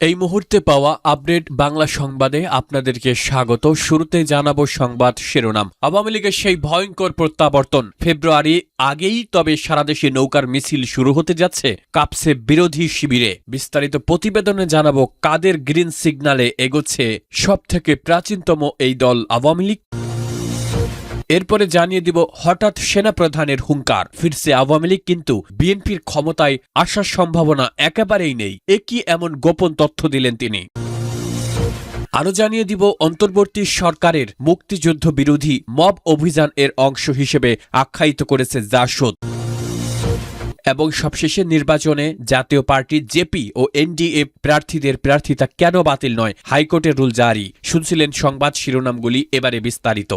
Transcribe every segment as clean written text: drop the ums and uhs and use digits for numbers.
এই মুহূর্তে পাওয়া আপডেট বাংলা সংবাদে আপনাদেরকে স্বাগত। শুরুতে জানাবো সংবাদ শিরোনাম। আওয়ামী লীগের সেই ভয়ঙ্কর প্রত্যাবর্তন ফেব্রুয়ারি আগেই, তবে সারা দেশে নৌকার মিছিল শুরু হতে যাচ্ছে, কাঁপছে বিরোধী শিবিরে। বিস্তারিত প্রতিবেদনে জানাবো কাদের গ্রিন সিগন্যালে এগোচ্ছে সবথেকে প্রাচীনতম এই দল আওয়ামী লীগ। এরপরে জানিয়ে দিব হঠাৎ সেনাপ্রধানের হুঙ্কার, ফিরছে আওয়ামী লীগ, কিন্তু বিএনপির ক্ষমতায় আসার সম্ভাবনা একেবারেই নেই। কি এমন গোপন তথ্য দিলেন তিনি। আরও জানিয়ে দিব অন্তর্বর্তী সরকারের মুক্তিযুদ্ধ বিরোধী মব অভিযান এর অংশ হিসেবে আখ্যায়িত করেছে জাসদ। এবং সবশেষে নির্বাচনে জাতীয় পার্টি জেপি ও এনডিএ প্রার্থীদের প্রার্থিতা কেন বাতিল নয়, হাইকোর্টের রুল জারি। শুনছিলেন সংবাদ শিরোনামগুলি, এবারে বিস্তারিত।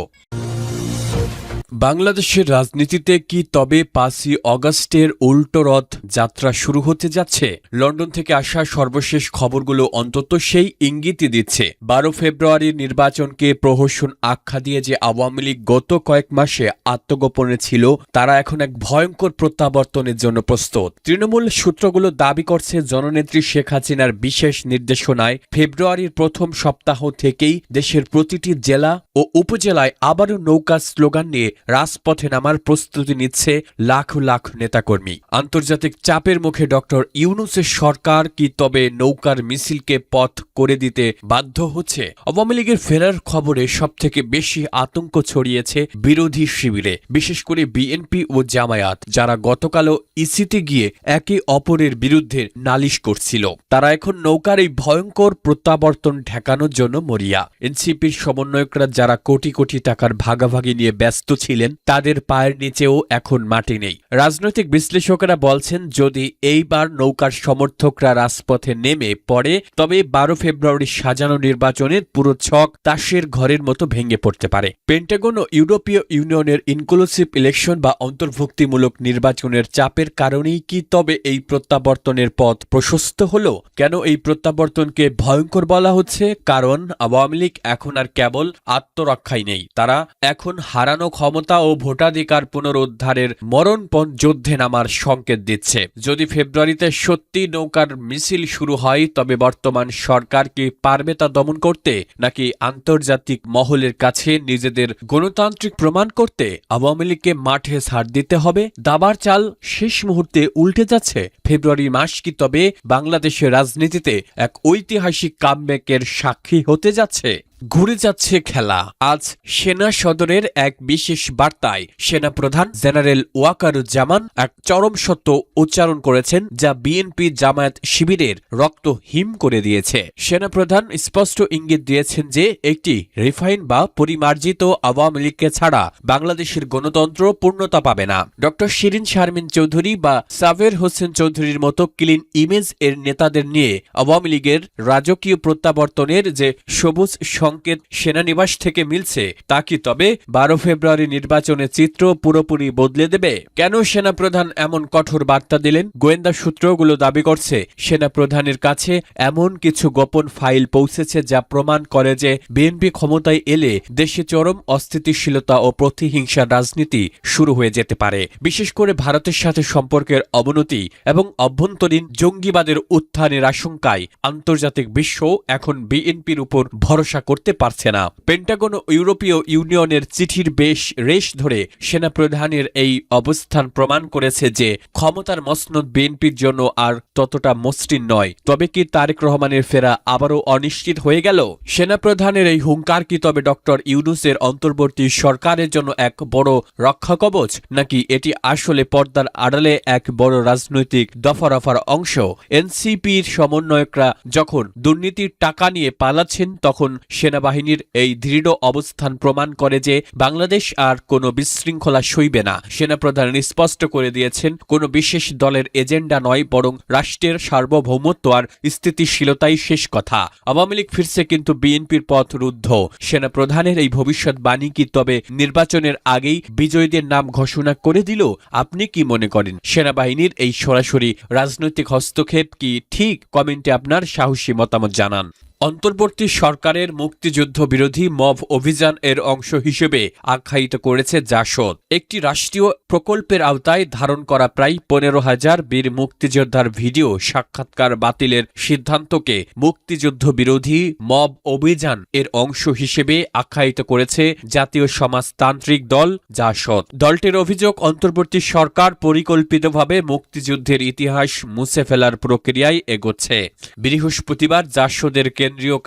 বাংলাদেশের রাজনীতিতে কি তবে 5ই অগাস্টের উল্টো রথ যাত্রা শুরু হতে যাচ্ছে? লন্ডন থেকে আসা সর্বশেষ খবরগুলো অন্তত সেই ইঙ্গিতই দিচ্ছে। 12 ফেব্রুয়ারির নির্বাচনকে প্রহসন আখ্যা দিয়ে যে আওয়ামী লীগ গত কয়েক মাসে আত্মগোপনে ছিল, তারা এখন এক ভয়ঙ্কর প্রত্যাবর্তনের জন্য প্রস্তুত। তৃণমূল সূত্রগুলো দাবি করছে জননেত্রী শেখ হাসিনার বিশেষ নির্দেশনায় ফেব্রুয়ারির প্রথম সপ্তাহ থেকেই দেশের প্রতিটি জেলা ও উপজেলায় আবারও নৌকা স্লোগান নিয়ে রাজপথে নামার প্রস্তুতি নিচ্ছে লাখ লাখ নেতাকর্মী। আন্তর্জাতিক চাপের মুখে ডক্টর ইউনূসের সরকার কি তবে নৌকার মিছিলকে পথ করে দিতে বাধ্য হচ্ছে? আওয়ামী লীগের ফেরার খবরে সবথেকে বেশি আতঙ্ক ছড়িয়েছে বিরোধী শিবিরে, বিশেষ করে বিএনপি ও জামায়াত, যারা গতকালও ইসিতে গিয়ে একে অপরের বিরুদ্ধে নালিশ করছিল। তারা এখন নৌকার এই ভয়ঙ্কর প্রত্যাবর্তন ঠেকানোর জন্য মরিয়া। এনসিপির সমন্বয়করা যারা কোটি কোটি টাকার ভাগাভাগি নিয়ে ব্যস্ত ছিলেন, তাদের পায়ের নিচেও এখন মাটি নেই। রাজনৈতিক বিশ্লেষকেরা বলছেন, যদি এইবার নৌকার সমর্থকরা রাজপথে নেমে পড়ে, তবে 12 ফেব্রুয়ারি সাজানো নির্বাচনের পুরো ছক তাসের ঘরের মতো ভেঙে পড়তে পারে। পেন্টাগন ও ইউরোপীয় ইউনিয়নের ইনক্লুসিভ ইলেকশন বা অন্তর্ভুক্তিমূলক নির্বাচনের চাপের কারণেই কি তবে এই প্রত্যাবর্তনের পথ প্রশস্ত হল? কেন এই প্রত্যাবর্তনকে ভয়ঙ্কর বলা হচ্ছে? কারণ আওয়ামী লীগ এখন আর কেবল আত্মরক্ষাই নেই, তারা এখন হারানো ক্ষমতা ও ভোটাধিকার পুনরুদ্ধারের মরণপণ যুদ্ধে নামার সংকেত দিচ্ছে। যদি ফেব্রুয়ারিতে সত্যি নৌকার মিছিল শুরু হয়, তবে বর্তমান সরকার কি পারবে তা দমন করতে, নাকি আন্তর্জাতিক মহলের কাছে নিজেদের গণতান্ত্রিক প্রমাণ করতে আওয়ামী লীগকে মাঠে ছাড় দিতে হবে? দাবার চাল শেষ মুহূর্তে উল্টে যাচ্ছে। ফেব্রুয়ারি মাস কি তবে বাংলাদেশের রাজনীতিতে এক ঐতিহাসিক কামব্যাকের সাক্ষী হতে যাচ্ছে? ঘুরে যাচ্ছে খেলা। আজ সেনা সদরের এক বিশেষ বার্তায় সেনাপ্রধান জেনারেল ওয়াকারুজ্জামান এক চরম সত্য উচ্চারণ করেছেন, যা বিএনপি জামায়াত শিবিরের রক্ত হিম করে দিয়েছে। সেনাপ্রধান স্পষ্ট ইঙ্গিত দিয়েছেন যে একটি রিফাইন বা পরিমার্জিত আওয়ামী লীগকে ছাড়া বাংলাদেশের গণতন্ত্র পূর্ণতা পাবে না। ডক্টর শিরিন শারমিন চৌধুরী বা সাবের হোসেন চৌধুরীর মতো ক্লিন ইমেজ এর নেতাদের নিয়ে আওয়ামী লীগের রাজকীয় প্রত্যাবর্তনের যে সবুজ সংকেত সেনানিবাস থেকে মিলছে, তা কি তবে 12 ফেব্রুয়ারি নির্বাচনের চিত্র পুরোপুরি বদলে দেবে? কেন সেনাপ্রধান এমন কঠোর বার্তা দিলেন? গোয়েন্দা সূত্রগুলো দাবি করছে, সেনাপ্রধানের কাছে এমন কিছু গোপন ফাইল পৌঁছেছে যা প্রমাণ করে যে বিএনপি ক্ষমতায় এলে দেশে চরম অস্থিতিশীলতা ও প্রতিহিংসার রাজনীতি শুরু হয়ে যেতে পারে। বিশেষ করে ভারতের সাথে সম্পর্কের অবনতি এবং অভ্যন্তরীণ জঙ্গিবাদের উত্থানের আশঙ্কায় আন্তর্জাতিক বিশ্ব এখন বিএনপির উপর ভরসা করতে পারছে না। পেন্টাগন ও ইউরোপীয় ইউনিয়নের চিঠির বেশ রেশ ধরে সেনাপ্রধানের এই অবস্থান প্রমাণ করেছে যে ক্ষমতার মসনদ বিএনপির জন্য আর ততটা মসৃণ নয়। তবে কি তারেক রহমানের ফেরা আবারও অনিশ্চিত হয়ে গেল? সেনাপ্রধানের এই হুঙ্কার কি তবে ডক্টর ইউনূসের অন্তর্বর্তী সরকারের জন্য এক বড় রক্ষাকবচ, নাকি এটি আসলে পর্দার আড়ালে এক বড় রাজনৈতিক দফারফার অংশ? এনসিপির সমন্বয়করা যখন দুর্নীতির টাকা নিয়ে পালাচ্ছেন, তখন সেনাবাহিনীর এই দৃঢ় অবস্থান প্রমাণ করে যে বাংলাদেশ আর কোনো বিশৃঙ্খলা সইবে না। সেনাপ্রধান স্পষ্ট করে দিয়েছেন, কোনো বিশেষ দলের এজেন্ডা নয়, বরং রাষ্ট্রের সার্বভৌমত্ব আর স্থিতিশীলতাই শেষ কথা। আওয়ামী লীগ ফিরছে, কিন্তু বিএনপির পথ রুদ্ধ। সেনাপ্রধানের এই ভবিষ্যৎবাণী কি তবে নির্বাচনের আগেই বিজয়ীদের নাম ঘোষণা করে দিল? আপনি কি মনে করেন? সেনাবাহিনীর এই সরাসরি রাজনৈতিক হস্তক্ষেপ কি ঠিক? কমেন্টে আপনার সাহসী মতামত জানান। অন্তর্বর্তী সরকারের মুক্তিযুদ্ধ বিরোধী মব অভিযান এর অংশ হিসেবে আখ্যায়িত করেছে জাসদ। একটি রাষ্ট্রীয় প্রকল্পের আওতায় ধারণ করা প্রায় 15,000 বীর মুক্তিযোদ্ধার ভিডিও সাক্ষাৎকার বাতিলের সিদ্ধান্তকে মুক্তিযুদ্ধ বিরোধী মব অভিযান এর অংশ হিসেবে আখ্যায়িত করেছে জাতীয় সমাজতান্ত্রিক দল জাসদ। দলটির অভিযোগ, অন্তর্বর্তী সরকার পরিকল্পিতভাবে মুক্তিযুদ্ধের ইতিহাস মুছে ফেলার প্রক্রিয়ায় এগোচ্ছে। বৃহস্পতিবার জাসদের কেন্দ্রীয়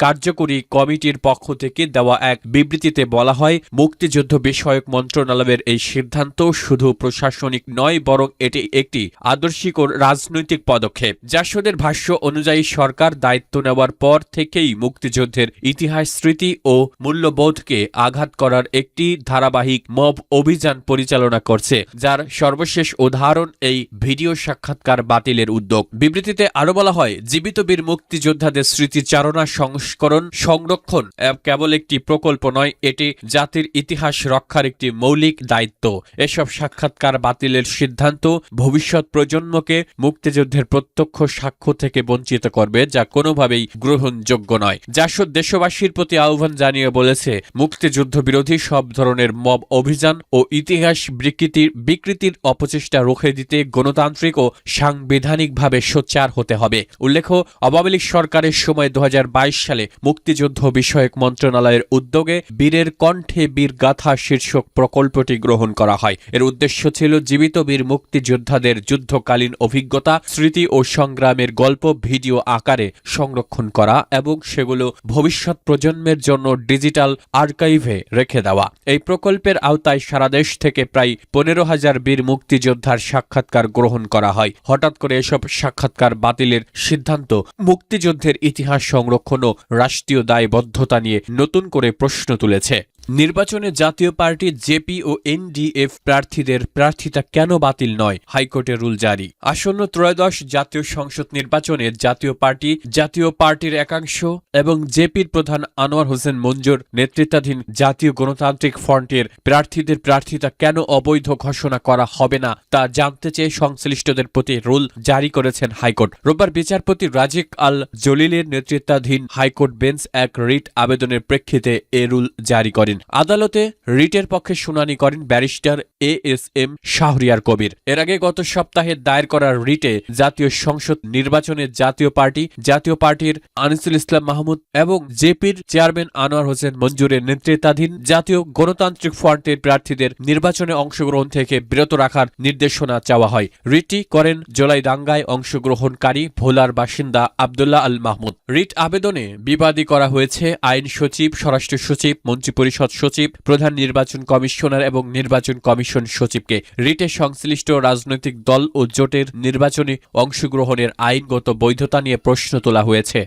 কার্যকরী কমিটির পক্ষ থেকে দেওয়া এক বিবৃতিতে বলা হয়, মুক্তিযুদ্ধ বিষয়ক মন্ত্রণালয়ের এই সিদ্ধান্ত শুধু প্রশাসনিক নয়, বরং এটি একটি আদর্শিক ও রাজনৈতিক পদক্ষেপ। জাসদের ভাষ্য অনুযায়ী সরকার দায়িত্ব নেওয়ার পর থেকেই মুক্তিযুদ্ধের ইতিহাস, স্মৃতি ও মূল্যবোধকে আঘাত করার একটি ধারাবাহিক মব অভিযান পরিচালনা করছে, যার সর্বশেষ উদাহরণ এই ভিডিও সাক্ষাৎকার বাতিলের উদ্যোগ। বিবৃতিতে আরো বলা হয়, জীবিত বীর মুক্তিযোদ্ধাদের স্মৃতিচারণা, সংরক্ষণ কেবল একটি প্রকল্প নয়, এটি জাতির ইতিহাস রক্ষার একটি মৌলিক দায়িত্ব। এসব সাক্ষাৎকার বাতিলের সিদ্ধান্ত ভবিষ্যৎ প্রজন্মকে মুক্তিযুদ্ধের প্রত্যক্ষ সাক্ষ্য থেকে বঞ্চিত করবে, যা কোনোভাবেই গ্রহণযোগ্য নয়। জাসদ দেশবাসীর প্রতি আহ্বান জানিয়ে বলেছে, মুক্তিযুদ্ধ বিরোধী সব ধরনের মব অভিযান ও ইতিহাস বিকৃতির অপচেষ্টা রুখে দিতে গণতান্ত্রিক ও সাংবিধানিকভাবে সোচ্চার হতে হবে। উল্লেখ্য, আওয়ামী লীগ সরকারের সময় 2022 সালে মুক্তিযুদ্ধ বিষয়ক মন্ত্রণালয়ের উদ্যোগে বীরের কণ্ঠে বীর গাথা শীর্ষক প্রকল্পটি গ্রহণ করা হয়। এর উদ্দেশ্য ছিল জীবিত বীর মুক্তিযোদ্ধাদের যুদ্ধকালীন অভিজ্ঞতা, স্মৃতি ও সংগ্রামের গল্প ভিডিও আকারে সংরক্ষণ করা এবং সেগুলো ভবিষ্যৎ প্রজন্মের জন্য ডিজিটাল আর্কাইভে রেখে দেওয়া। এই প্রকল্পের আওতায় সারা দেশ থেকে প্রায় 15,000 বীর মুক্তিযোদ্ধার সাক্ষাৎকার গ্রহণ করা হয়। হঠাৎ করে এসব সাক্ষাৎকার বাতিলের সিদ্ধান্ত মুক্তিযুদ্ধের ইতিহাস সংরক্ষণ ও রাষ্ট্রীয় দায়বদ্ধতা নিয়ে নতুন করে প্রশ্ন তুলেছে। নির্বাচনে জাতীয় পার্টি জেপি ও এনডিএফ প্রার্থীদের প্রার্থিতা কেন বাতিল নয়, হাইকোর্টের রুল জারি। আসন্ন ত্রয়োদশ জাতীয় সংসদ নির্বাচনে জাতীয় পার্টির একাংশ এবং জেপির প্রধান আনোয়ার হোসেন মঞ্জুর নেতৃত্বাধীন জাতীয় গণতান্ত্রিক ফ্রন্টের প্রার্থীদের প্রার্থিতা কেন অবৈধ ঘোষণা করা হবে না তা জানতে চেয়ে সংশ্লিষ্টদের প্রতি রুল জারি করেছেন হাইকোর্ট। রোববার বিচারপতি রাজিক আল জলিলের নেতৃত্বাধীন হাইকোর্ট বেঞ্চ এক রিট আবেদনের প্রেক্ষিতে এ রুল জারি করেন। আদালতে রিটের পক্ষে শুনানি করেন ব্যারিস্টার এএসএম শাহরিয়ার কবির। এর আগে গত সপ্তাহে দায়ের করা রিটে জাতীয় সংসদ নির্বাচনে জাতীয় পার্টির আনিসুল ইসলাম মাহমুদ এবং জেপির চেয়ারম্যান আনোয়ার হোসেন মঞ্জুরের নেতৃত্বাধীন জাতীয় গণতান্ত্রিক ফ্রন্টের প্রার্থীদের নির্বাচনে অংশগ্রহণ থেকে বিরত রাখার নির্দেশনা চাওয়া হয়। রিটটি করেন জুলাই দাঙ্গায় অংশগ্রহণকারী ভোলার বাসিন্দা আব্দুল্লাহ আল মাহমুদ। রিট আবেদনে বিবাদী করা হয়েছে আইন সচিব, স্বরাষ্ট্র সচিব, মন্ত্রিপরিষদ সচিব, প্রধান নির্বাচন কমিশনার এবং নির্বাচন কমিশন সচিবকে। রিটে সংশ্লিষ্ট রাজনৈতিক দল ও জোটের নির্বাচনে অংশগ্রহণের আইনগত বৈধতা নিয়ে প্রশ্ন তোলা হয়েছে।